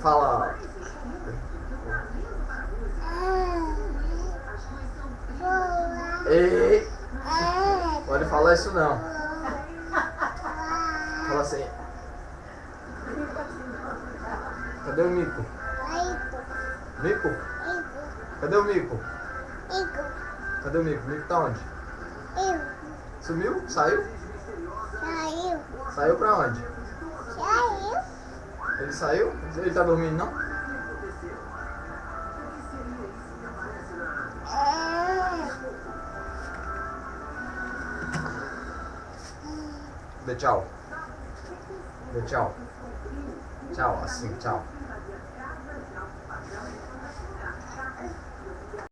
Fala. Ei, pode falar isso não. Fala assim. Cadê o Mico? Mico? Cadê o Mico? Cadê o Mico? O Mico tá onde? Sumiu? Saiu? Saiu pra onde? Ele saiu? Ele tá dormindo não? Dê tchau. Dê tchau. Tchau, assim, tchau.